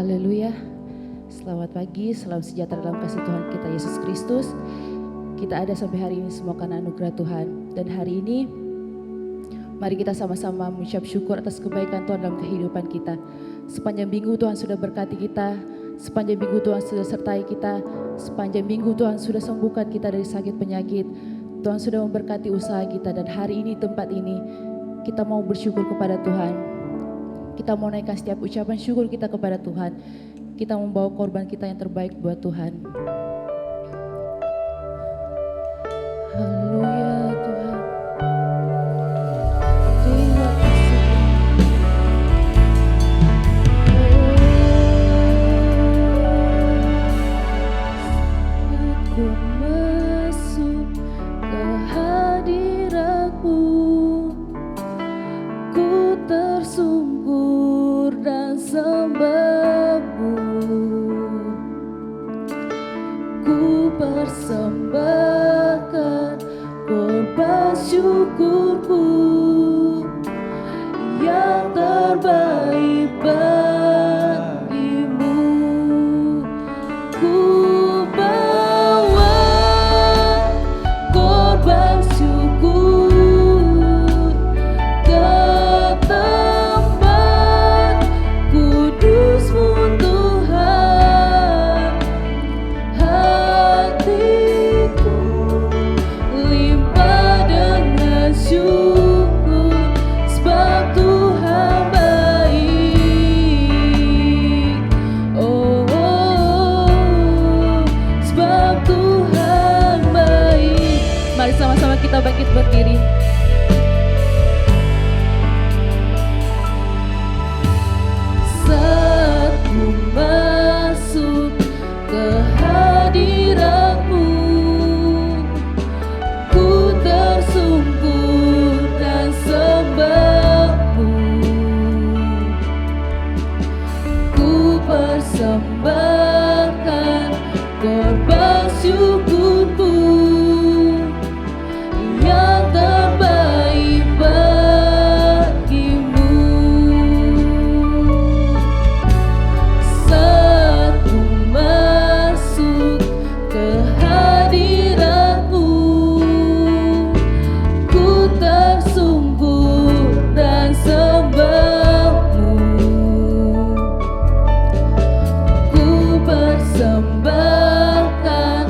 Haleluya. Selamat pagi, salam sejahtera dalam kasih Tuhan kita Yesus Kristus. Kita ada sampai hari ini semua karena anugerah Tuhan. Dan hari ini mari kita sama-sama mengucap syukur atas kebaikan Tuhan dalam kehidupan kita. Sepanjang minggu Tuhan sudah berkati kita, sepanjang minggu Tuhan sudah sertai kita, sepanjang minggu Tuhan sudah sembuhkan kita dari sakit penyakit. Tuhan sudah memberkati usaha kita, dan hari ini tempat ini kita mau bersyukur kepada Tuhan. Kita mau naikkan setiap ucapan syukur kita kepada Tuhan. Kita membawa korban kita yang terbaik buat Tuhan. Haleluya Tuhan. Terima kasih. Aku masuk ke hadirat-Mu, ku tersungkur dan sembah-Mu. Ku persembahkan korban syukurku yang terbaik bagimu. Ku bawa korban syukur ke tempat kudus-Mu Tuhan. Hatiku limpah dengan syukur, sebab Tuhan baik. Oh, sebab Tuhan baik. Mari sama-sama kita bangkit berdiri. Saat ku masuk ke hadirat-Mu, ku tersungkur dan sembah-Mu. Ku persembahkan korban syukurku yang terbaik bagimu. Saat ku masuk ke hadirat-Mu, ku tersungkur dan sembah-Mu. Ku persembahkan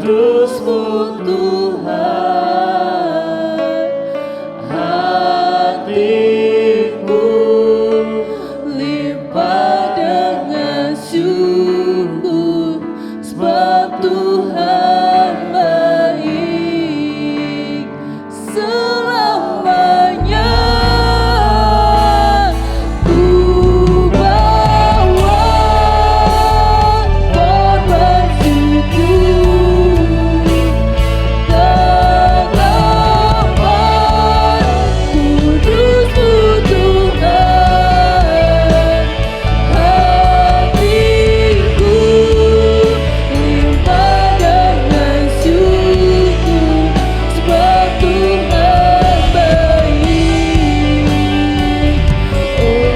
kudus-Mu Tuhan, hatiku limpah dengan syukur, sebab Tuhan baik selamanya. Ku bawa korban syukur, tetapan kudus-Mu Tuhan, hatiku limpah dengan syukur, sebab Tuhan baik. Oh,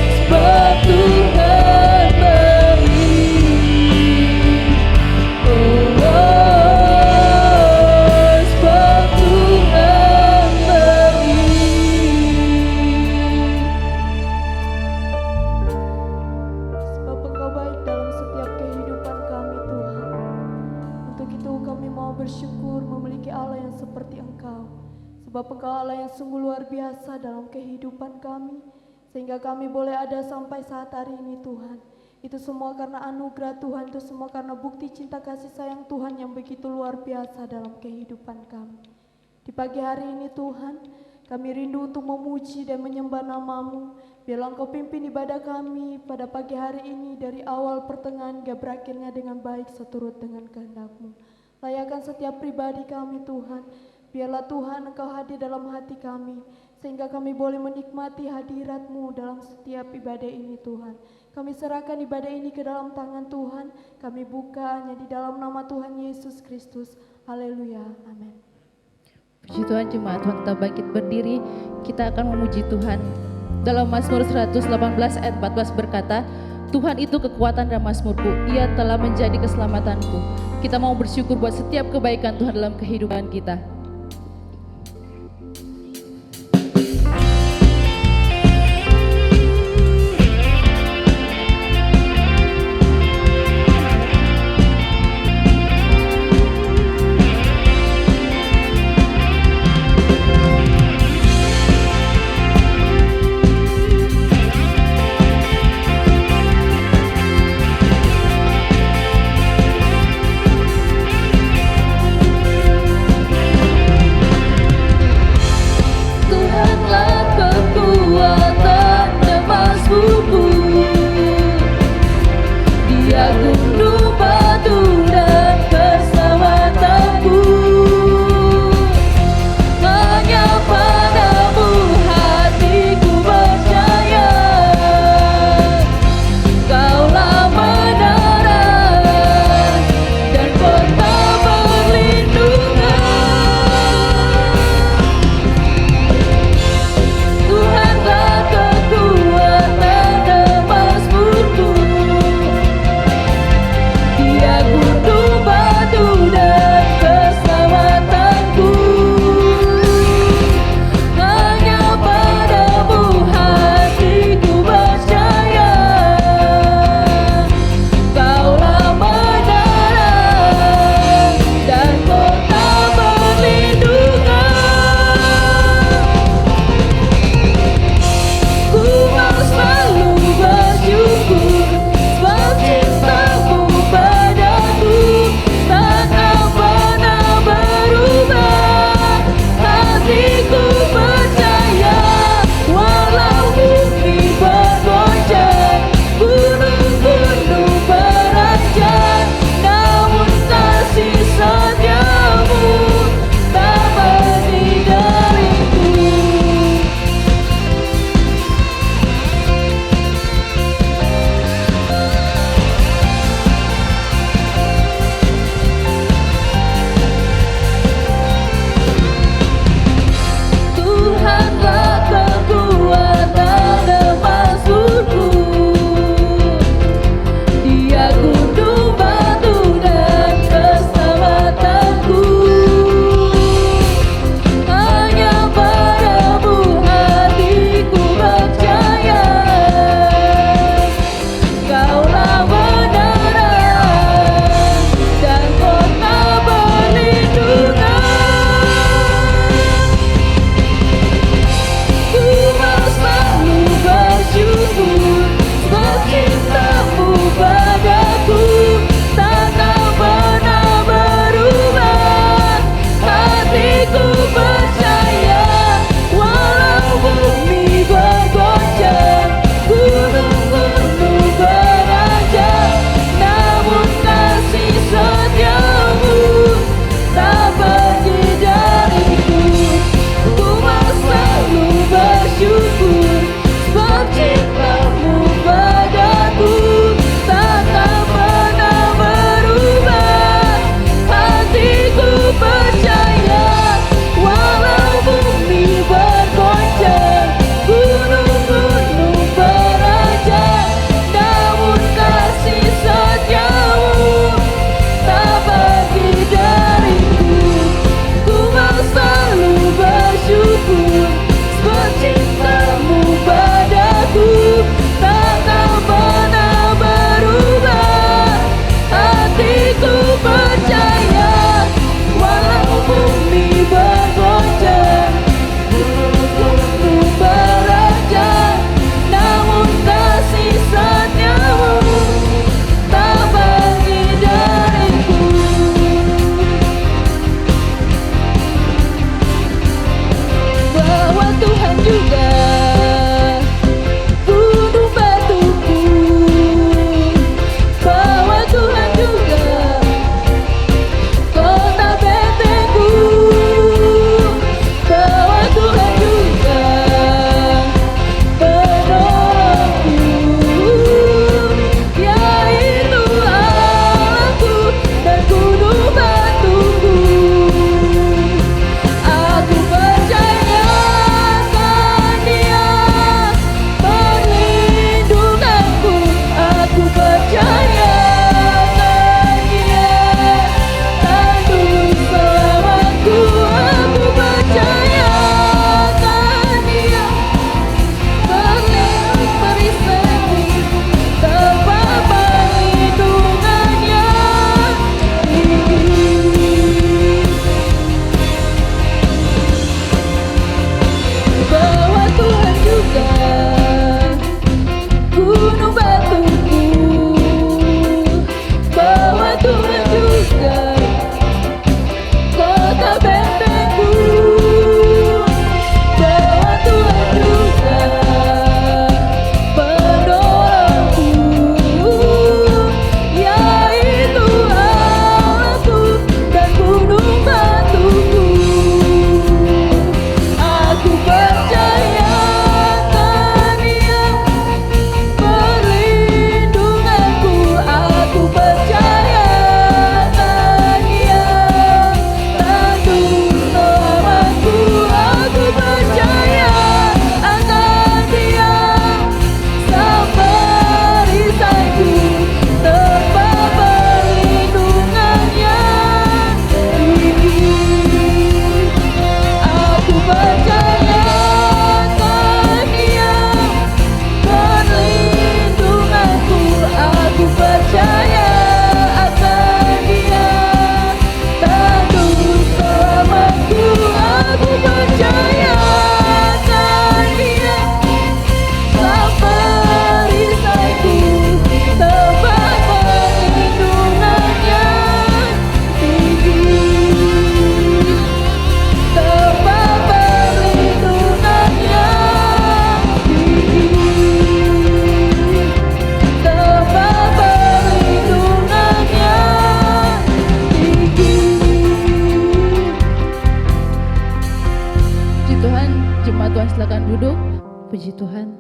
sebab Tuhan baik. Oh, sebab Tuhan baik. Sebab Engkau baik dalam setiap kehidupan kami, Tuhan. Untuk itu kami mau bersyukur memiliki Allah yang seperti Engkau. Sebab Engkau Allah yang sungguh luar biasa dalam kehidupan kami, sehingga kami boleh ada sampai saat hari ini, Tuhan. Itu semua karena anugerah Tuhan, itu semua karena bukti cinta kasih sayang Tuhan yang begitu luar biasa dalam kehidupan kami. Di pagi hari ini, Tuhan, kami rindu untuk memuji dan menyembah nama-Mu. Biarlah Engkau pimpin ibadah kami pada pagi hari ini dari awal pertengahan hingga berakhirnya dengan baik seturut dengan kehendak-Mu. Layakan setiap pribadi kami, Tuhan. Biarlah Tuhan Engkau hadir dalam hati kami, sehingga kami boleh menikmati hadirat-Mu dalam setiap ibadah ini, Tuhan. Kami serahkan ibadah ini ke dalam tangan Tuhan. Kami buka hanya di dalam nama Tuhan Yesus Kristus. Haleluya. Amin. Puji Tuhan, jemaat Tuhan, kita bangkit berdiri. Kita akan memuji Tuhan. Dalam Mazmur 118 ayat 14 berkata, Tuhan itu kekuatan dan mazmurku, Ia telah menjadi keselamatanku. Kita mau bersyukur buat setiap kebaikan Tuhan dalam kehidupan kita. Ku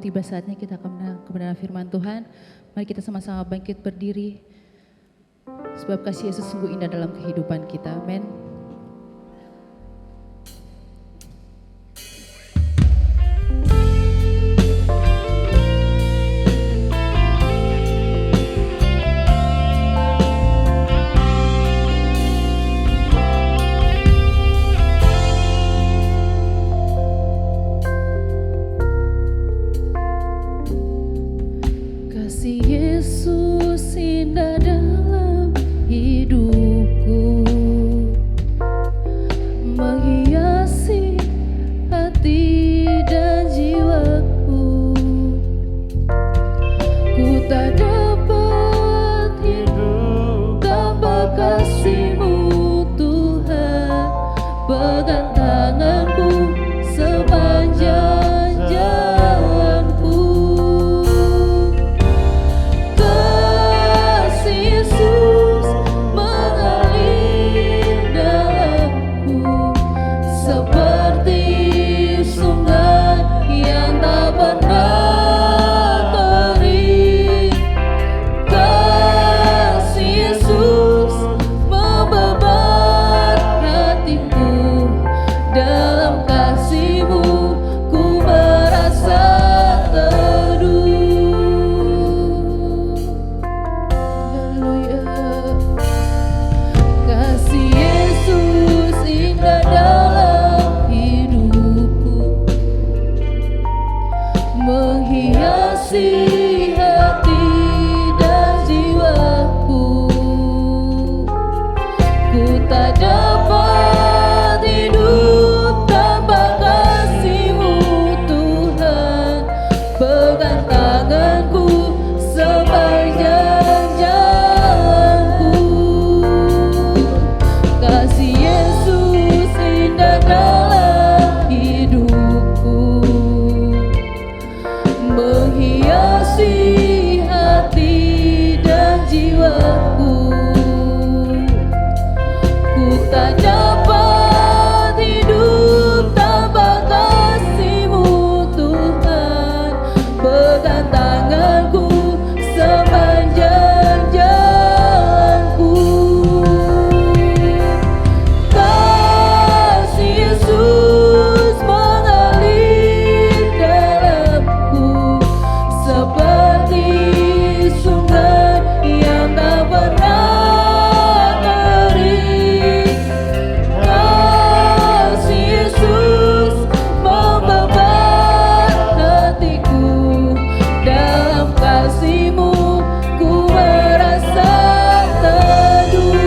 tiba saatnya kita akan mendengar kebenaran firman Tuhan. Mari kita sama-sama bangkit berdiri. Sebab kasih Yesus sungguh indah dalam kehidupan kita. Amin. Kasih Yesus indah dalam hidupku, menghiasi hati dan jiwaku. Ku tak dapat hidup tanpa kasih-Mu Tuhan. Pegang tanganku sepanjang jalanku. Kasih Yesus mengalir dalamku seperti sungai yang tak pernah kering. Kasih Yesus membebat hatiku, dalam kasih-Mu ku merasa teduh. Haleluya. Kasih Yesus indah dalam hidupku, menghiasi hati dan jiwaku. Ku tak dapat hidup tanpa kasih-Mu Tuhan. Pegang tanganku sepanjang jalanku. Kasih Yesus indah dalam hidupku, menghiasi hati dan jiwaku. Ku tak dapat hidup tanpa kasih-Mu Tuhan. Pegang tanganku sepanjang jalanku. Kasih Yesus mengalir dalamku seperti sungai yang tak pernah kering. Kasih Yesus membebat hatiku, dalam kasih-Mu ku merasa teduh.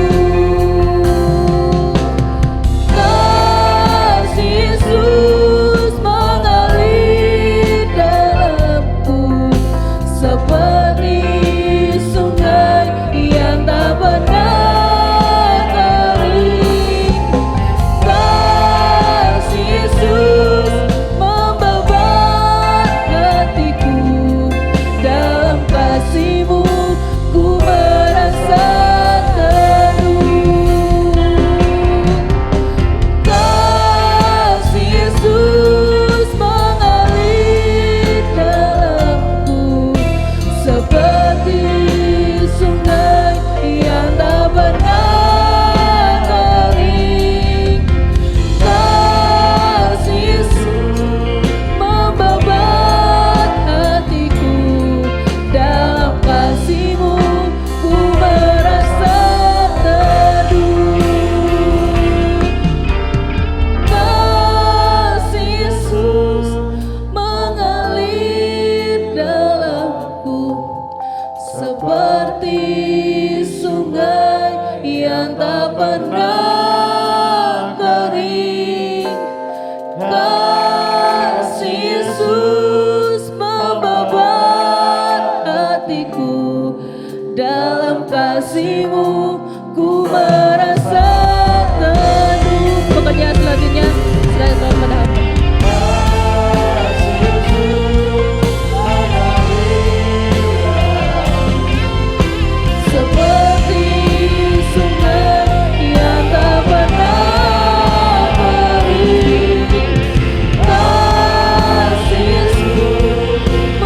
Kasih Yesus mengalir dalamku seperti sungai yang tak pernah kering. Kasih Yesus membebat hatiku, dalam kasih-Mu ku merasa teduh. Kasih Yesus mengalir dalamku seperti sungai yang tak pernah kering. Kasih Yesus membebat hatiku, dalam kasih-Mu ku merasa teduh. Kasih Yesus mengalir dalamku seperti sungai yang tak pernah kering. Kasih Yesus membebat hatiku, dalam kasih-Mu ku merasa teduh. Pekerjaan selanjutnya serahkan pada Hamba. Seperti sungai yang tak pernah kering. Kasih Yesus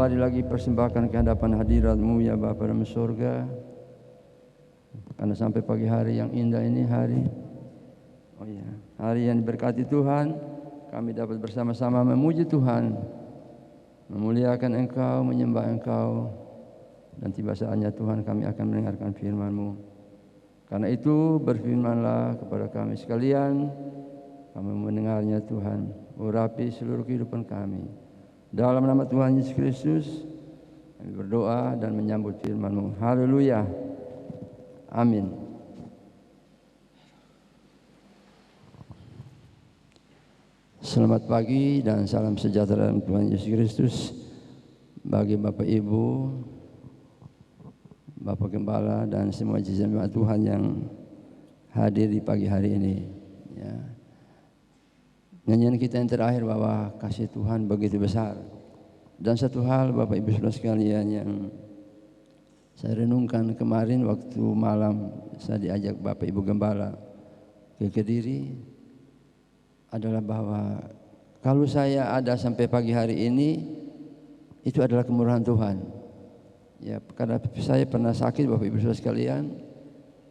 kembali lagi persembahkan ke hadapan hadirat-Mu ya Bapa dalam surga. Karena sampai pagi hari yang indah ini, hari yang diberkati Tuhan, kami dapat bersama-sama memuji Tuhan, memuliakan Engkau, menyembah Engkau, dan tiba saatnya Tuhan kami akan mendengarkan firman-Mu. Karena itu berfirmanlah kepada kami sekalian, kami mendengarnya Tuhan, urapi seluruh kehidupan kami. Dalam nama Tuhan Yesus Kristus, kami berdoa dan menyambut firman-Mu. Haleluya. Amin. Selamat pagi dan salam sejahtera dalam Tuhan Yesus Kristus bagi Bapak Ibu, Bapak Gembala dan semua jemaat Tuhan yang hadir di pagi hari ini. Ya. Nyanyian kita yang terakhir bahwa kasih Tuhan begitu besar. Dan satu hal Bapak Ibu Saudara sekalian yang saya renungkan kemarin waktu malam saya diajak Bapak Ibu Gembala ke Kediri adalah bahwa kalau saya ada sampai pagi hari ini itu adalah kemurahan Tuhan. Ya, karena saya pernah sakit Bapak Ibu Saudara sekalian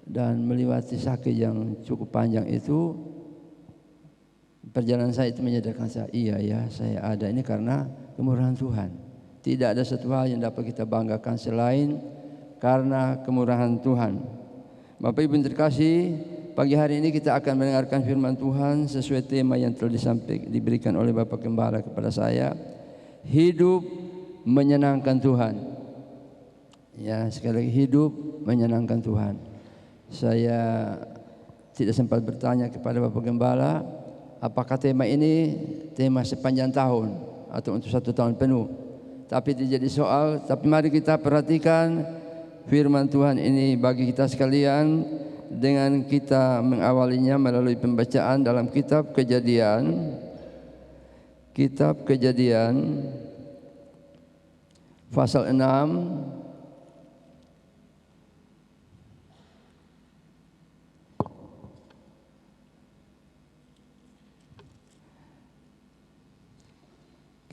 dan melewati sakit yang cukup panjang itu, perjalanan saya itu menyadarkan saya, iya ya saya ada ini karena kemurahan Tuhan. Tidak ada satu hal yang dapat kita banggakan selain karena kemurahan Tuhan. Bapak Ibu yang terkasih, pagi hari ini kita akan mendengarkan firman Tuhan sesuai tema yang telah diberikan oleh Bapak Gembala kepada saya, hidup menyenangkan Tuhan. Ya, sekali lagi hidup menyenangkan Tuhan. Saya tidak sempat bertanya kepada Bapak Gembala, apakah tema ini tema sepanjang tahun atau untuk 1 tahun penuh. Tapi tidak jadi soal, tapi mari kita perhatikan firman Tuhan ini bagi kita sekalian dengan kita mengawalinya melalui pembacaan dalam kitab Kejadian pasal 6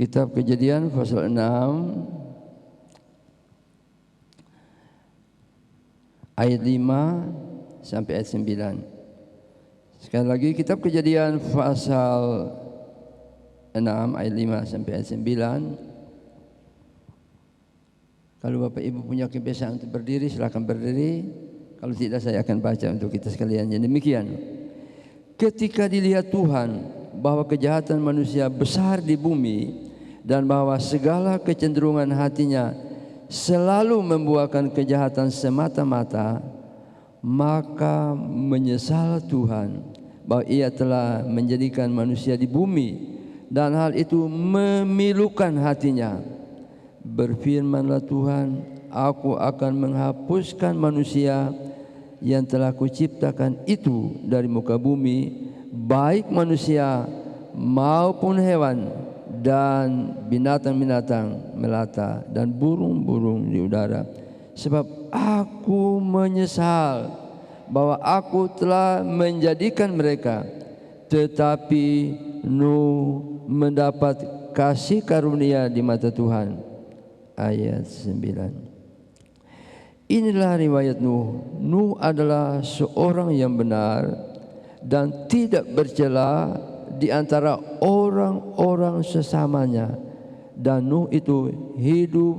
Kitab Kejadian pasal 6 ayat 5 sampai ayat 9. Sekali lagi kitab Kejadian pasal 6 ayat 5 sampai ayat 9. Kalau Bapak Ibu punya kebiasaan untuk berdiri, silakan berdiri. Kalau tidak saya akan baca untuk kita sekalian. Yang demikian. Ketika dilihat Tuhan bahwa kejahatan manusia besar di bumi dan bahwa segala kecenderungan hatinya selalu membuahkan kejahatan semata-mata, maka menyesal Tuhan bahwa Ia telah menjadikan manusia di bumi dan hal itu memilukan hatinya. Berfirmanlah Tuhan, aku akan menghapuskan manusia yang telah kuciptakan itu dari muka bumi, baik manusia maupun hewan dan binatang-binatang melata dan burung-burung di udara, sebab aku menyesal bahwa aku telah menjadikan mereka. Tetapi Nuh mendapat kasih karunia di mata Tuhan. Ayat 9. Inilah riwayat Nuh. Nuh adalah seorang yang benar dan tidak bercela di antara orang-orang sesamanya, dan Nuh itu hidup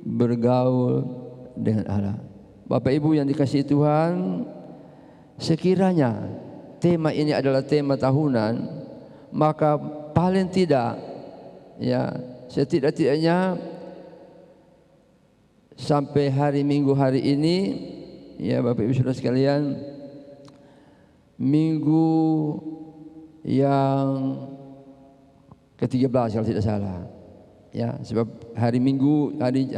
bergaul dengan Allah. Bapak Ibu yang dikasihi Tuhan, sekiranya tema ini adalah tema tahunan, maka paling tidak ya setidak-tidaknya sampai hari Minggu hari ini ya Bapak Ibu Saudara sekalian, minggu yang ke-13 kalau tidak salah. Ya, sebab hari Minggu, hari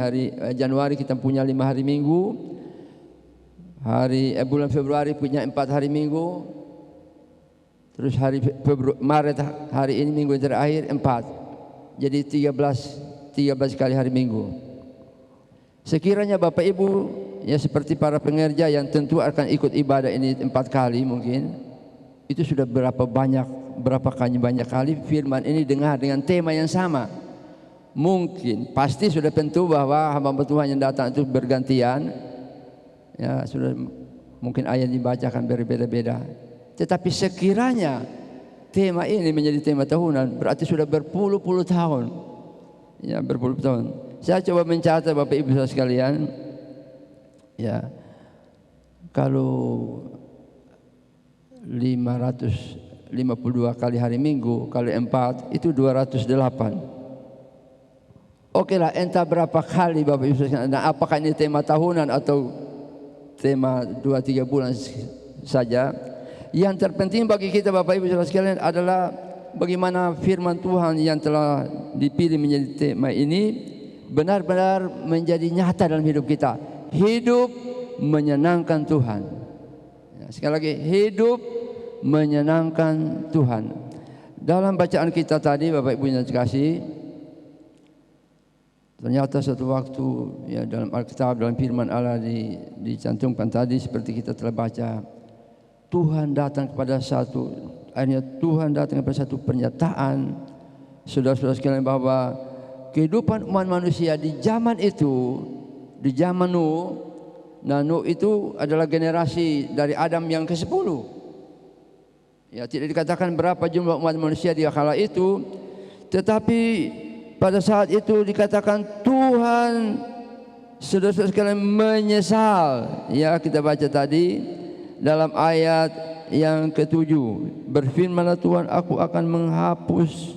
Januari kita punya 5 hari Minggu. Bulan Februari punya 4 hari Minggu. Terus Maret hari ini minggu yang terakhir 4. Jadi 13 kali hari Minggu. Sekiranya Bapak Ibu ya seperti para pengerja yang tentu akan ikut ibadah ini 4 kali mungkin. Itu sudah berapa banyak kali firman ini dengar dengan tema yang sama. Mungkin, pasti sudah tentu bahwa hamba Tuhan yang datang itu bergantian. Ya, sudah mungkin ayat dibacakan berbeda-beda. Tetapi sekiranya tema ini menjadi tema tahunan, berarti sudah berpuluh-puluh tahun. Ya, berpuluh tahun. Saya coba mencatat Bapak Ibu saudara sekalian. Ya. Kalau 552 kali hari Minggu kali 4 itu 208. Oke lah, entah berapa kali Bapak Ibu sekalian. Nah, apakah ini tema tahunan atau tema 2-3 bulan saja? Yang terpenting bagi kita Bapak Ibu sekalian adalah bagaimana firman Tuhan yang telah dipilih menjadi tema ini benar-benar menjadi nyata dalam hidup kita. Hidup menyenangkan Tuhan. Ya, sekali lagi, hidup menyenangkan Tuhan. Dalam bacaan kita tadi Bapak Ibu yang dikasihi, ternyata suatu waktu ya dalam Alkitab, dalam firman Allah dicantumkan tadi seperti kita telah baca, Tuhan datang kepada Tuhan datang kepada satu pernyataan, saudara-saudara sekalian, bahwa kehidupan umat manusia di zaman itu, di zaman Nuh. Nah, Nuh itu adalah generasi dari Adam yang ke-10. Ya, tidak dikatakan berapa jumlah umat manusia di kala itu, tetapi pada saat itu dikatakan Tuhan, saudara-saudara sekalian, menyesal. Ya, kita baca tadi dalam ayat yang ke-7, berfirmanlah Tuhan, aku akan menghapus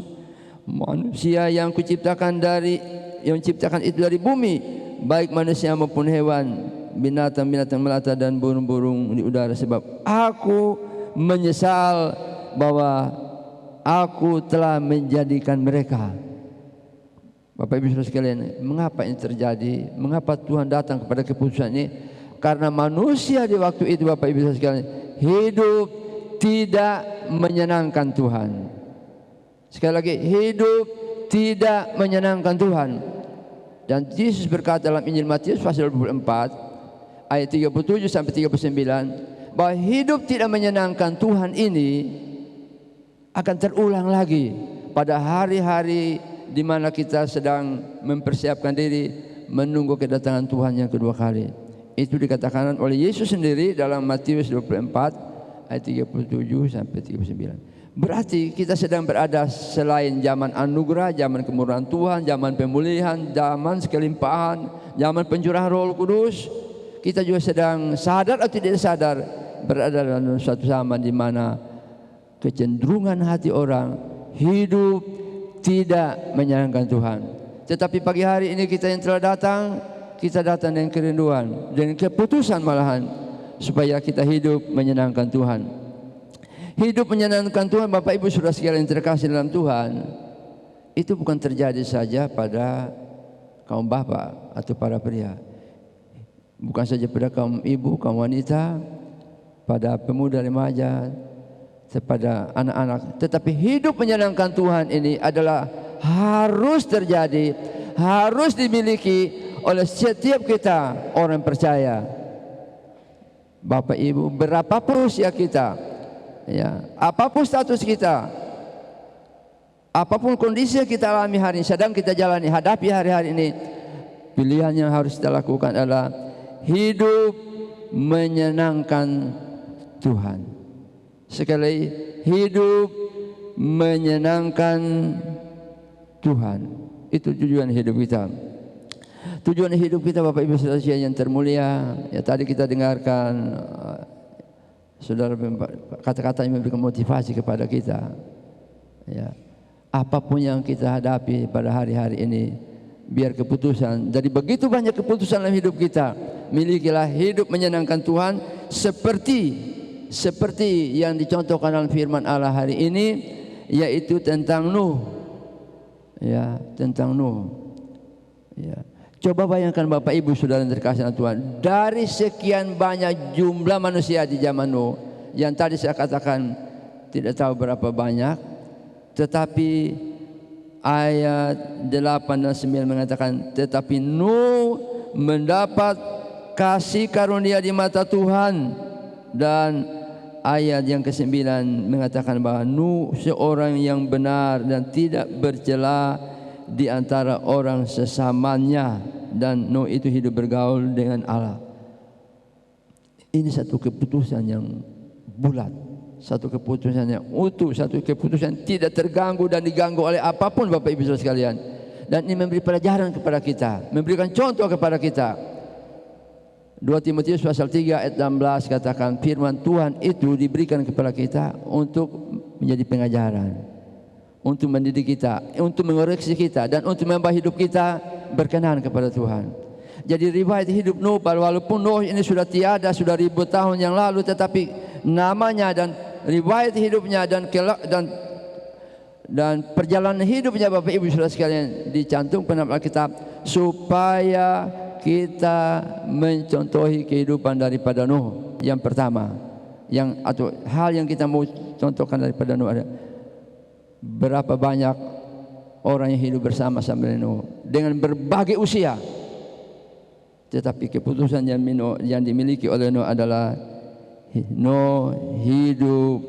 manusia yang kuciptakan itu dari bumi, baik manusia maupun hewan, binatang-binatang melata dan burung-burung di udara, sebab aku menyesal bahwa aku telah menjadikan mereka. Bapak Ibu saudara sekalian, mengapa ini terjadi? Mengapa Tuhan datang kepada keputusan ini? Karena manusia di waktu itu Bapak Ibu saudara sekalian hidup tidak menyenangkan Tuhan. Sekali lagi, hidup tidak menyenangkan Tuhan. Dan Yesus berkata dalam Injil Matius pasal 24 ayat 37 sampai 39 bahwa hidup tidak menyenangkan Tuhan ini akan terulang lagi pada hari-hari di mana kita sedang mempersiapkan diri menunggu kedatangan Tuhan yang kedua kali. Itu dikatakan oleh Yesus sendiri dalam Matius 24 ayat 37 sampai 39. Berarti kita sedang berada selain zaman anugerah, zaman kemurahan Tuhan, zaman pemulihan, zaman kelimpahan, zaman pencurahan Roh Kudus. Kita juga sedang sadar atau tidak sadar berada dalam suatu zaman di mana kecenderungan hati orang hidup tidak menyenangkan Tuhan. Tetapi pagi hari ini kita yang telah datang, kita datang dengan kerinduan, dengan keputusan malahan supaya kita hidup menyenangkan Tuhan. Hidup menyenangkan Tuhan, Bapak Ibu saudara sekalian yang terkasih dalam Tuhan, itu bukan terjadi saja pada kaum bapak atau para pria, bukan saja pada kaum ibu, kaum wanita, pada pemuda remaja, kepada anak-anak. Tetapi hidup menyenangkan Tuhan ini adalah harus terjadi, harus dimiliki oleh setiap kita orang percaya. Bapak Ibu, berapapun usia kita, ya, apapun status kita, apapun kondisi yang kita alami hari ini, sedang kita jalani, hadapi hari-hari ini, pilihan yang harus kita lakukan adalah hidup menyenangkan Tuhan. Sekali, hidup menyenangkan Tuhan. Itu tujuan hidup kita. Tujuan hidup kita Bapak Ibu saudara yang termulia. Ya, tadi kita dengarkan saudara kata-kata yang memberikan motivasi kepada kita. Ya, apapun yang kita hadapi pada hari-hari ini, biar keputusan dari begitu banyak keputusan dalam hidup kita, milikilah hidup menyenangkan Tuhan seperti yang dicontohkan dalam firman Allah hari ini, yaitu tentang Nuh. Ya, tentang Nuh. Ya. Coba bayangkan Bapak Ibu saudara yang terkasih Tuhan, dari sekian banyak jumlah manusia di zaman Nuh, yang tadi saya katakan tidak tahu berapa banyak, tetapi ayat 8 dan 9 mengatakan, tetapi Nuh mendapat kasih karunia di mata Tuhan. Dan ayat yang ke-9 mengatakan bahwa Nuh seorang yang benar dan tidak bercela di antara orang sesamanya, dan Nuh itu hidup bergaul dengan Allah. Ini satu keputusan yang bulat, satu keputusan yang utuh, satu keputusan yang tidak terganggu dan diganggu oleh apapun, Bapak Ibu Saudara sekalian. Dan ini memberi pelajaran kepada kita, memberikan contoh kepada kita. 2 Timotius pasal 3 ayat 16 katakan, firman Tuhan itu diberikan kepada kita untuk menjadi pengajaran, untuk mendidik kita, untuk mengoreksi kita, dan untuk membawa hidup kita berkenan kepada Tuhan. Jadi riwayat hidup Nuh, walaupun Nuh ini sudah tiada, sudah ribu tahun yang lalu, tetapi namanya dan riwayat hidupnya dan perjalanan hidupnya, Bapak Ibu Saudara sekalian, dicantumkan dalam Alkitab supaya kita mencontohi kehidupan daripada Nuh. Yang pertama, atau hal yang kita mau contohkan daripada Nuh ada berapa banyak orang yang hidup bersama-sama dengan Nuh dengan berbagai usia. Tetapi keputusan yang dimiliki oleh Nuh adalah Nuh hidup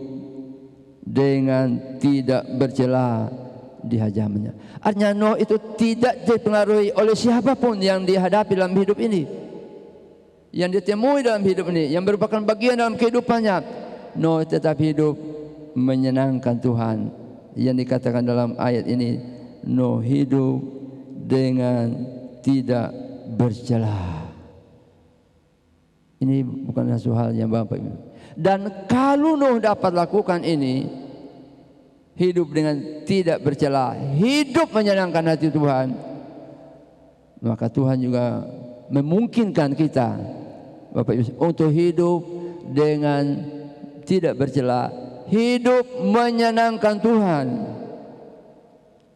dengan tidak bercela di hadapannya. Artinya Nuh itu tidak dipengaruhi oleh siapapun yang dihadapi dalam hidup ini, yang ditemui dalam hidup ini, yang merupakan bagian dalam kehidupannya. Nuh tetap hidup menyenangkan Tuhan. Yang dikatakan dalam ayat ini, Nuh hidup dengan tidak bercela. Ini bukan satu hal yang Bapak Ibu. Dan kalau Nuh dapat lakukan ini, hidup dengan tidak bercela, hidup menyenangkan hati Tuhan, maka Tuhan juga memungkinkan kita, Bapak Ibu, untuk hidup dengan tidak bercela, hidup menyenangkan Tuhan.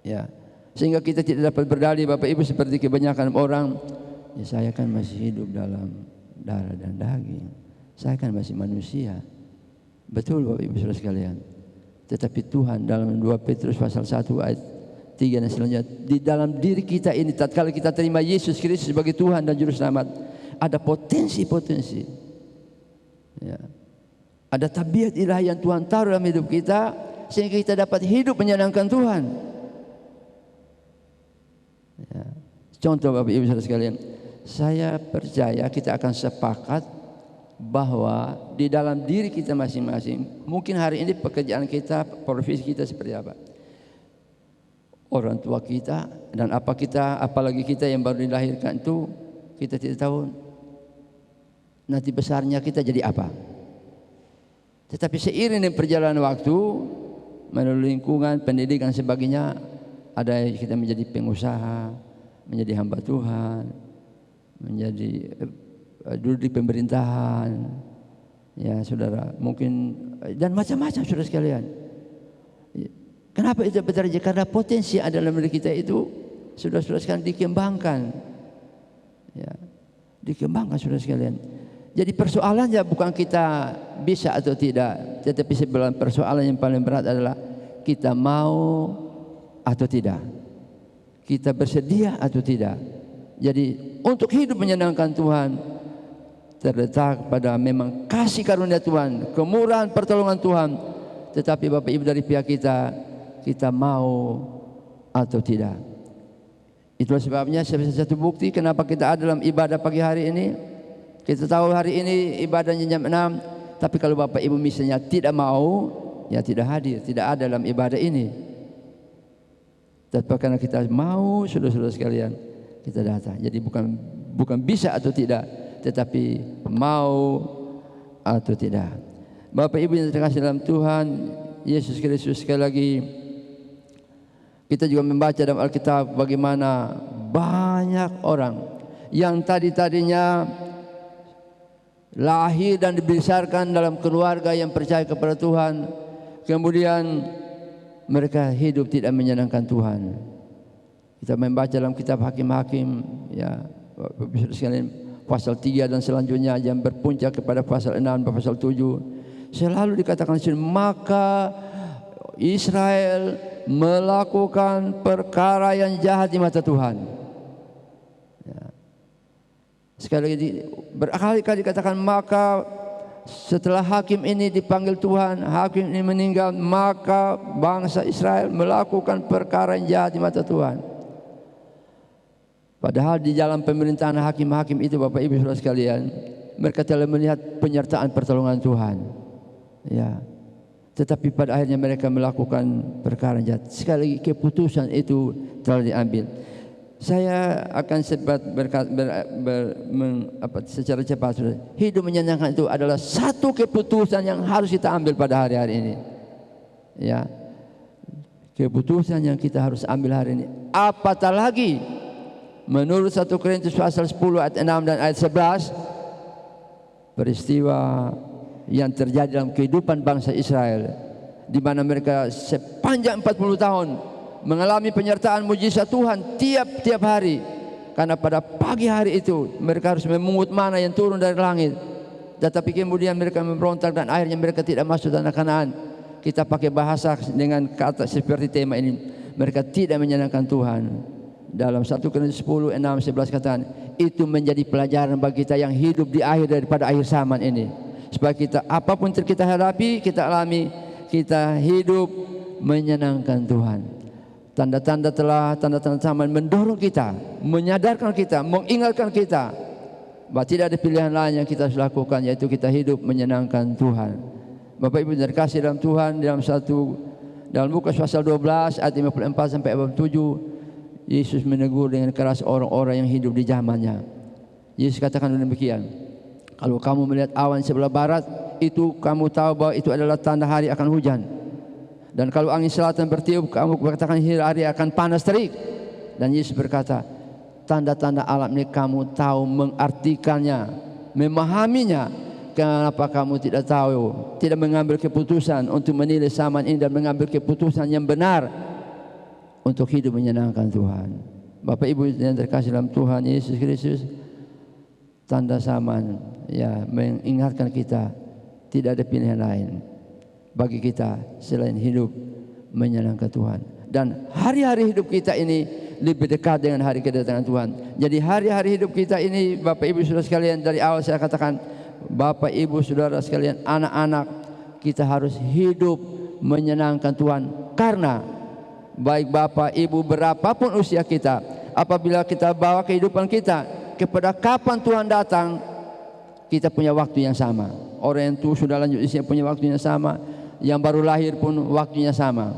Ya, sehingga kita tidak dapat berdalih, Bapak Ibu, seperti kebanyakan orang, ya saya kan masih hidup dalam darah dan daging, saya kan masih manusia. Betul, Bapak Ibu Saudara sekalian. Tetapi Tuhan dalam 2 Petrus pasal 1 ayat 3 dan selanjutnya, di dalam diri kita ini, tatkala kita terima Yesus Kristus sebagai Tuhan dan Juru Selamat, ada potensi-potensi, ya, ada tabiat ilahi yang Tuhan taruh dalam hidup kita, sehingga kita dapat hidup menyenangkan Tuhan. Ya. Contoh, Bapak Ibu Saudara sekalian, saya percaya kita akan sepakat bahwa di dalam diri kita masing-masing, mungkin hari ini pekerjaan kita, profesi kita seperti apa, orang tua kita, dan apalagi kita yang baru dilahirkan itu, kita tidak tahu nanti besarnya kita jadi apa. Tetapi seiring dengan perjalanan waktu, melalui lingkungan, pendidikan sebagainya, ada kita menjadi pengusaha, menjadi hamba Tuhan, menjadi duduk di pemerintahan, ya saudara, mungkin, dan macam-macam saudara sekalian. Kenapa itu terjadi? Karena potensi yang ada dalam diri kita itu, saudara-saudara sekalian, dikembangkan, ya, dikembangkan saudara sekalian. Jadi persoalannya bukan kita bisa atau tidak, tetapi sebenarnya persoalan yang paling berat adalah kita mau atau tidak, kita bersedia atau tidak. Jadi untuk hidup menyenangkan Tuhan terletak pada memang kasih karunia Tuhan, kemurahan pertolongan Tuhan. Tetapi Bapak Ibu, dari pihak kita mau atau tidak. Itulah sebabnya satu bukti kenapa kita ada dalam ibadah pagi hari ini. Kita tahu hari ini ibadahnya jam 6, tapi kalau Bapak Ibu misalnya tidak mau, ya tidak hadir, tidak ada dalam ibadah ini. Tapi karena kita mau, saudara-saudara sekalian, kita datang. Jadi bukan bisa atau tidak, tetapi mau atau tidak. Bapak Ibu yang terkasih dalam Tuhan Yesus Kristus, sekali lagi kita juga membaca dalam Alkitab bagaimana banyak orang yang tadinya lahir dan dibesarkan dalam keluarga yang percaya kepada Tuhan, kemudian mereka hidup tidak menyenangkan Tuhan. Kita membaca dalam kitab Hakim-Hakim, ya, sekalian, pasal 3 dan selanjutnya yang berpuncak kepada pasal 6 dan pasal 7, selalu dikatakan maka Israel melakukan perkara yang jahat di mata Tuhan. Ya. Sekali lagi berkali-kali dikatakan, maka setelah hakim ini dipanggil Tuhan, hakim ini meninggal, maka bangsa Israel melakukan perkara yang jahat di mata Tuhan. Padahal di dalam pemerintahan hakim-hakim itu Bapak Ibu Saudara sekalian, mereka telah melihat penyertaan pertolongan Tuhan. Ya. Tetapi pada akhirnya mereka melakukan perkara jahat. Sekali lagi keputusan itu telah diambil. Saya akan sempat secara cepat. Hidup menyenangkan itu adalah satu keputusan yang harus kita ambil pada hari-hari ini. Ya. Keputusan yang kita harus ambil hari ini. Apatah lagi menurut 1 Korintus pasal 10 ayat 6 dan ayat 11, peristiwa yang terjadi dalam kehidupan bangsa Israel, di mana mereka sepanjang 40 tahun mengalami penyertaan mujizat Tuhan tiap-tiap hari. Karena pada pagi hari itu mereka harus memungut mana yang turun dari langit. Tetapi kemudian mereka memberontak dan akhirnya mereka tidak masuk tanah Kanaan. Kita pakai bahasa dengan kata seperti tema ini, mereka tidak menyenangkan Tuhan. Dalam 1 Korintus 10, 6, 11 katakan, itu menjadi pelajaran bagi kita yang hidup di akhir daripada akhir zaman ini. Supaya kita apapun kita hadapi, kita alami, kita hidup menyenangkan Tuhan. Tanda-tanda zaman mendorong kita, menyadarkan kita, mengingatkan kita bahwa tidak ada pilihan lain yang kita harus lakukan, yaitu kita hidup menyenangkan Tuhan. Bapak Ibu terkasih dalam Tuhan, dalam Lukas pasal 12 ayat 54 sampai 57, Yesus menegur dengan keras orang-orang yang hidup di zamannya. Yesus katakan demikian, kalau kamu melihat awan sebelah barat, itu kamu tahu bahwa itu adalah tanda hari akan hujan. Dan kalau angin selatan bertiup, kamu katakan hari akan panas terik. Dan Yesus berkata, tanda-tanda alam ini kamu tahu mengartikannya, memahaminya. Kenapa kamu tidak tahu, tidak mengambil keputusan untuk menilai zaman ini dan mengambil keputusan yang benar untuk hidup menyenangkan Tuhan. Bapak Ibu yang terkasih dalam Tuhan Yesus Kristus, tanda zaman ya mengingatkan kita tidak ada pilihan lain bagi kita selain hidup menyenangkan Tuhan. Dan hari-hari hidup kita ini lebih dekat dengan hari kedatangan Tuhan. Jadi hari-hari hidup kita ini Bapak Ibu Saudara sekalian, dari awal saya katakan, Bapak Ibu Saudara sekalian, anak-anak, kita harus hidup menyenangkan Tuhan. Karena baik Bapak Ibu berapapun usia kita, apabila kita bawa kehidupan kita kepada kapan Tuhan datang, kita punya waktu yang sama. Orang yang tua sudah lanjut usia punya waktu yang sama, yang baru lahir pun waktunya sama.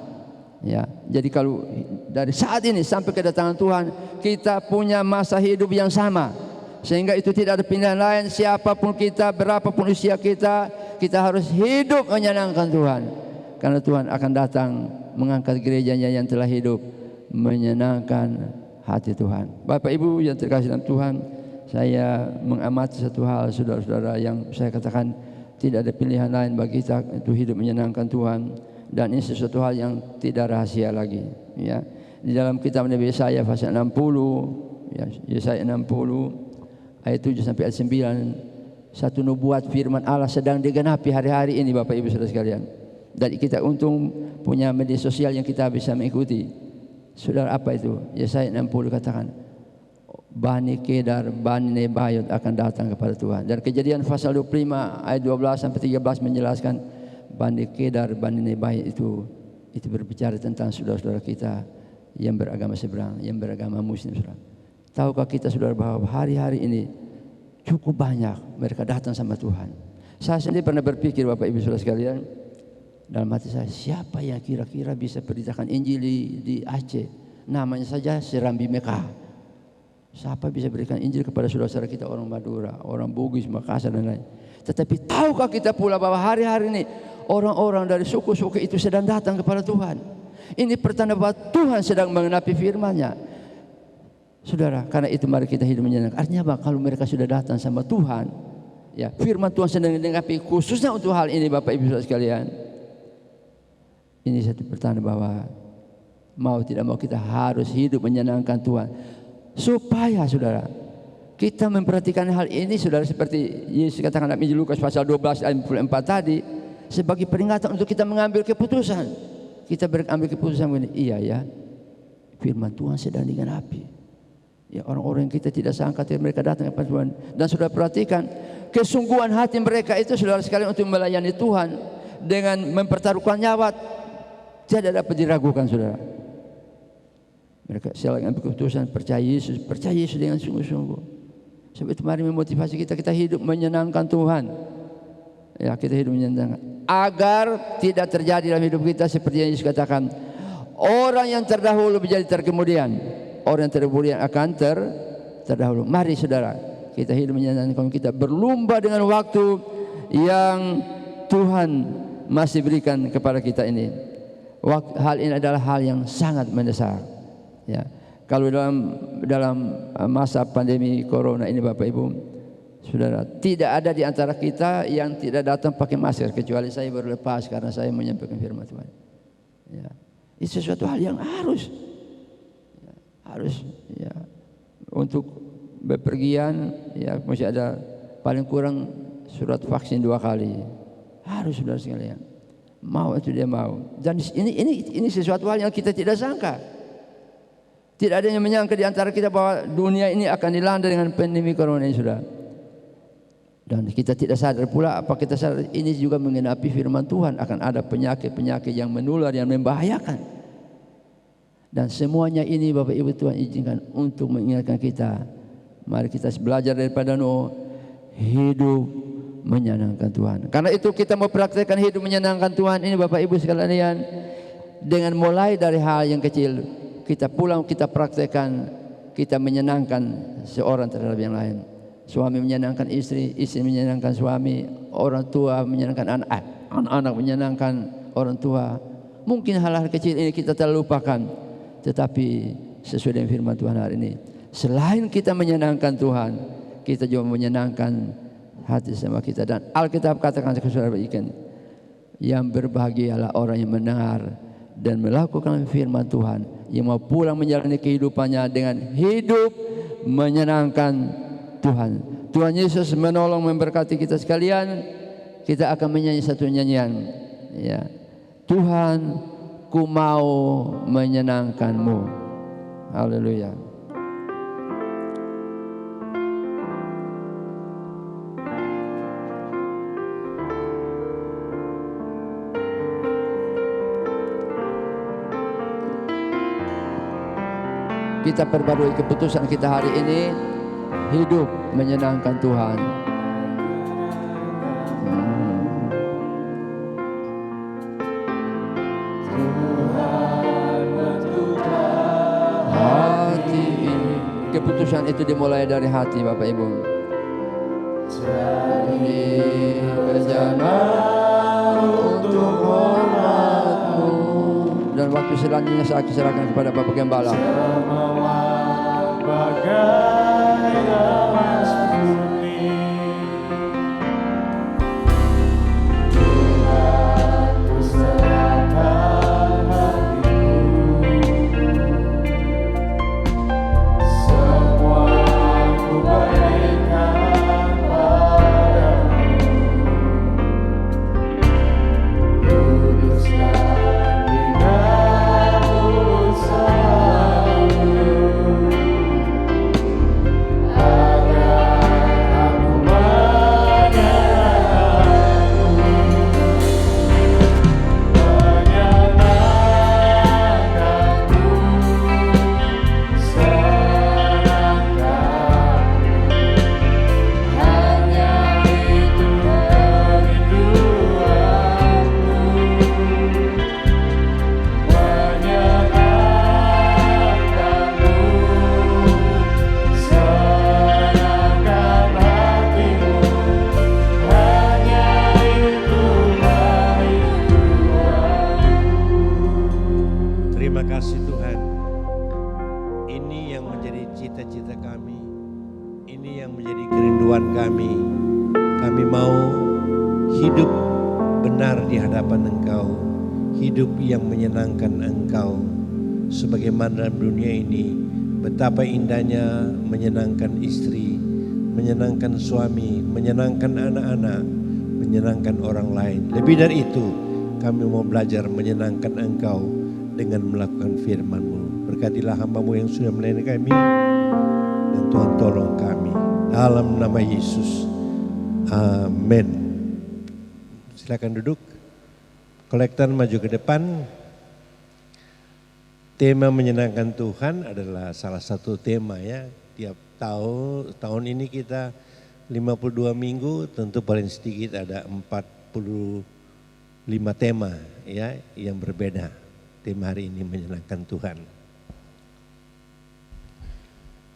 Ya, jadi kalau dari saat ini sampai kedatangan Tuhan, kita punya masa hidup yang sama. Sehingga itu tidak ada pilihan lain, siapapun kita, berapapun usia kita, kita harus hidup menyenangkan Tuhan. Karena Tuhan akan datang mengangkat gerejanya yang telah hidup menyenangkan hati Tuhan. Bapak Ibu yang terkasih dalam Tuhan, saya mengamati satu hal, saudara-saudara, yang saya katakan tidak ada pilihan lain bagi kita untuk hidup menyenangkan Tuhan. Dan ini sesuatu hal yang tidak rahasia lagi. Ya. Di dalam kitab Nabi Yesaya pasal 60, ya, Yesaya 60 ayat 7 sampai ayat 9, satu nubuat firman Allah sedang digenapi hari-hari ini Bapak Ibu Saudara sekalian. Dan kita untung punya media sosial yang kita bisa mengikuti. Saudara, apa itu? Yesaya 60 katakan, Bani Kedar, Bani Nebayot akan datang kepada Tuhan. Dan Kejadian pasal 25 ayat 12 sampai 13 menjelaskan Bani Kedar, Bani Nebayot itu berbicara tentang saudara-saudara kita yang beragama seberang, yang beragama Muslim, saudara. Tahukah kita saudara bahwa hari-hari ini cukup banyak mereka datang sama Tuhan. Saya sendiri pernah berpikir Bapak Ibu Saudara sekalian, dalam hati saya, siapa yang kira-kira bisa beritakan Injil di Aceh? Namanya saja Serambi Mekah. Siapa bisa berikan Injil kepada saudara-saudara kita orang Madura, orang Bugis, Makassar dan lain. Tetapi tahukah kita pula bahwa hari-hari ini orang-orang dari suku-suku itu sedang datang kepada Tuhan. Ini pertanda bahwa Tuhan sedang mengenapi firman-Nya. Saudara, karena itu mari kita hidup menyenangkan. Artinya apa? Kalau mereka sudah datang sama Tuhan, ya, firman Tuhan sedang digenapi khususnya untuk hal ini Bapak Ibu Saudara sekalian. Ini satu pertanda bahwa mau tidak mau kita harus hidup menyenangkan Tuhan. Supaya saudara, kita memperhatikan hal ini saudara, seperti Yesus katakan dalam Injil Lukas pasal 12 ayat 44 tadi, sebagai peringatan untuk kita mengambil keputusan. Kita mengambil keputusan begini, iya ya, firman Tuhan sedang digenapi. Ya, orang-orang yang kita tidak sangka mereka datang kepada Tuhan. Dan saudara perhatikan kesungguhan hati mereka itu saudara sekalian untuk melayani Tuhan dengan mempertaruhkan nyawa, tidak dapat diragukan saudara. Mereka selalu ambil keputusan percaya Yesus dengan sungguh-sungguh. Sebab itu mari memotivasi kita hidup menyenangkan Tuhan. Ya, kita hidup menyenangkan. Agar tidak terjadi dalam hidup kita seperti yang Yesus katakan, orang yang terdahulu menjadi terkemudian, orang yang terkemudian akan terdahulu. Mari saudara, kita hidup menyenangkan, kita berlomba dengan waktu yang Tuhan masih berikan kepada kita ini. Hal ini adalah hal yang sangat mendesak. Ya. Kalau dalam masa pandemi corona ini Bapak Ibu, saudara, tidak ada di antara kita yang tidak datang pakai masker, kecuali saya baru lepas karena saya menyampaikan firman Tuhan. Ya. Itu sesuatu hal yang harus ya, untuk bepergian ya mesti ada paling kurang surat vaksin 2 kali. Harus saudara sekalian. Mau itu dia mau. Dan ini sesuatu hal yang kita tidak sangka. Tidak ada yang menyangka di antara kita bahwa dunia ini akan dilanda dengan pandemi corona ini, saudara. Dan kita tidak sadar pula, apa kita sadar ini juga mengenapi firman Tuhan, akan ada penyakit-penyakit yang menular, yang membahayakan. Dan semuanya ini Bapak Ibu Tuhan izinkan untuk mengingatkan kita. Mari kita belajar daripada Nuh, hidup menyenangkan Tuhan. Karena itu kita mau praktekkan hidup menyenangkan Tuhan ini Bapak Ibu sekalian, dengan mulai dari hal yang kecil. Kita pulang, kita praktekkan, kita menyenangkan seorang terhadap yang lain. Suami menyenangkan istri, istri menyenangkan suami, orang tua menyenangkan anak, anak-anak menyenangkan orang tua. Mungkin hal-hal kecil ini kita terlupakan, tetapi sesuai dengan firman Tuhan hari ini, selain kita menyenangkan Tuhan, kita juga menyenangkan hati sama kita. Dan Alkitab katakan kepada saudara ikan, yang berbahagialah orang yang mendengar dan melakukan firman Tuhan, yang mau pulang menjalani kehidupannya dengan hidup menyenangkan Tuhan. Tuhan Yesus menolong memberkati kita sekalian. Kita akan menyanyi satu nyanyian, ya. Tuhan, ku mau menyenangkan-Mu. Haleluya. Kita perbarui keputusan kita hari ini, hidup menyenangkan Tuhan. Hati ini, keputusan itu dimulai dari hati Bapak Ibu. Jadi bencana untuk hormat-Mu. Dan waktu selanjutnya saya serahkan kepada Bapak Gembala. Kami mau hidup benar di hadapan Engkau, hidup yang menyenangkan Engkau. Sebagaimana dalam dunia ini, betapa indahnya menyenangkan istri, menyenangkan suami, menyenangkan anak-anak, menyenangkan orang lain. Lebih dari itu, kami mau belajar menyenangkan Engkau dengan melakukan firman-Mu. Berkatilah hamba-Mu yang sudah melayani kami, dan Tuhan tolong kami. Dalam nama Yesus. Amin. Silakan duduk. Kolektor maju ke depan. Tema menyenangkan Tuhan adalah salah satu tema ya. Tiap tahun ini kita 52 minggu, tentu paling sedikit ada 45 tema ya yang berbeda. Tema hari ini menyenangkan Tuhan.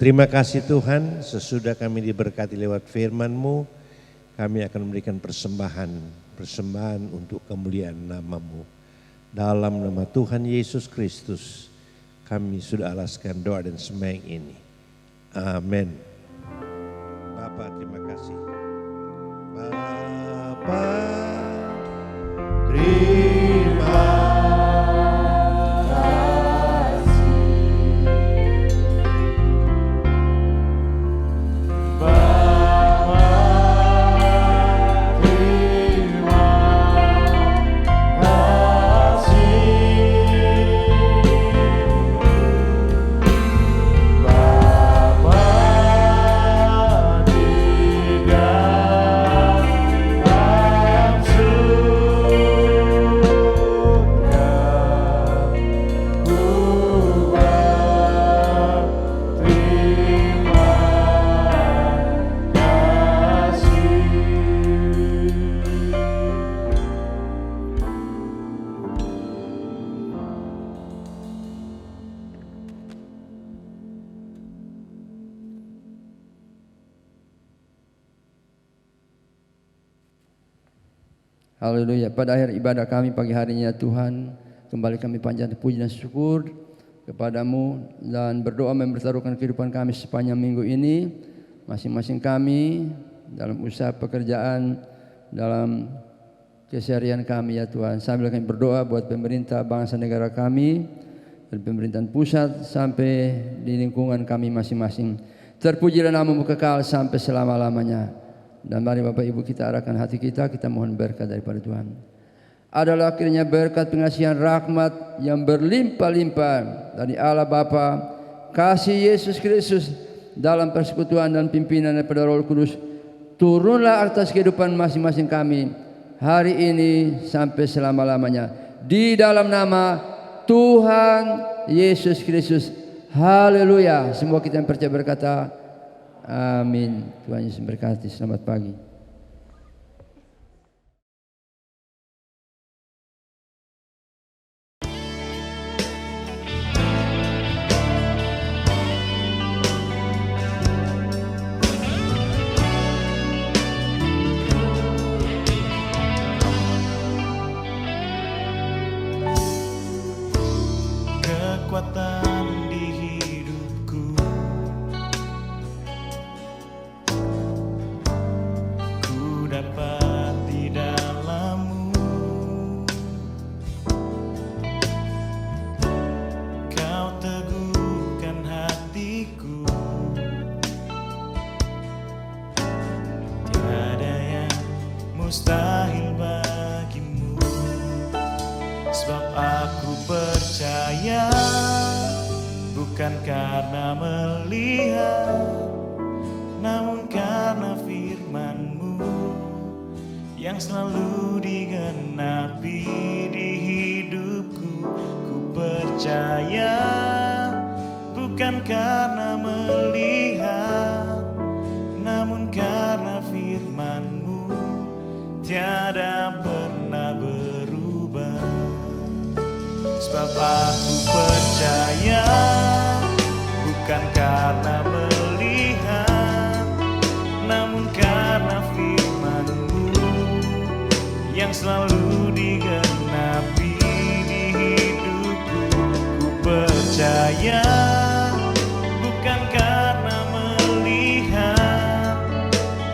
Terima kasih Tuhan, sesudah kami diberkati lewat firman-Mu, kami akan memberikan persembahan untuk kemuliaan nama-Mu. Dalam nama Tuhan Yesus Kristus, kami sudah alaskan doa dan sembahyang ini. Amin. Bapa, terima kasih. Bapa, terima Haleluya. Pada akhir ibadah kami pagi harinya Tuhan, kembali kami panjatkan puji dan syukur kepadamu dan berdoa mempertaruhkan kehidupan kami sepanjang minggu ini, masing-masing kami dalam usaha pekerjaan, dalam keseharian kami ya Tuhan. Sambil kami berdoa buat pemerintah bangsa negara kami, dari pemerintahan pusat sampai di lingkungan kami masing-masing. Terpujilah nama-Mu kekal sampai selama-lamanya. Dan mari Bapak Ibu kita arahkan hati kita mohon berkat daripada Tuhan. Adalah akhirnya berkat pengasihan rahmat yang berlimpah-limpah dari Allah Bapa, kasih Yesus Kristus dalam persekutuan dan pimpinan daripada Roh Kudus, turunlah atas kehidupan masing-masing kami hari ini sampai selama-lamanya. Di dalam nama Tuhan Yesus Kristus. Haleluya. Semua kita yang percaya berkata amin. Tuhan Yesus berkati. Selamat pagi. Kekuatan di hidupku, ku dapat di dalam-Mu. Kau teguhkan hatiku, tiada yang mustahil bagimu. Sebab aku percaya, bukan karena melihat, namun karena firman-Mu yang selalu digenapi di hidupku. Ku percaya, bukan karena melihat, namun karena firman-Mu tiada pernah berubah. Sebab aku percaya, bukan karena melihat, namun karena firman-Mu yang selalu digenapi di hidupku. Ku percaya, bukan karena melihat,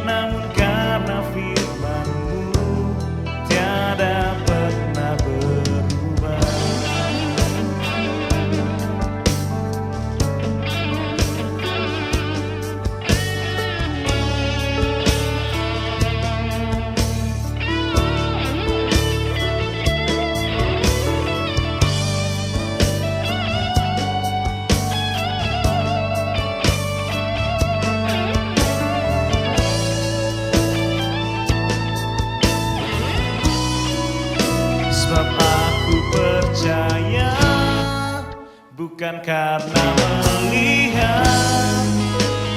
namun karena firman-Mu tiada pernah berubah. bukan karena melihat,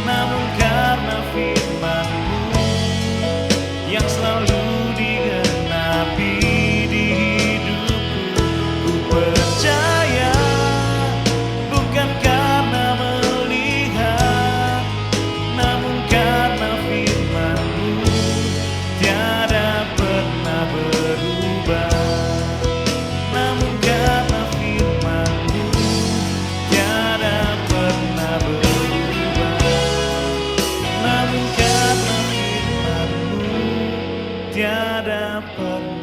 namun karena firman-Mu yang selalu digenapi di hidupku. Ku percaya bukan karena melihat, namun karena firman-Mu tiada pernah berubah. Namun karena firman-Mu tiada pernah berubah. Namun karena firman-Mu tiada pernah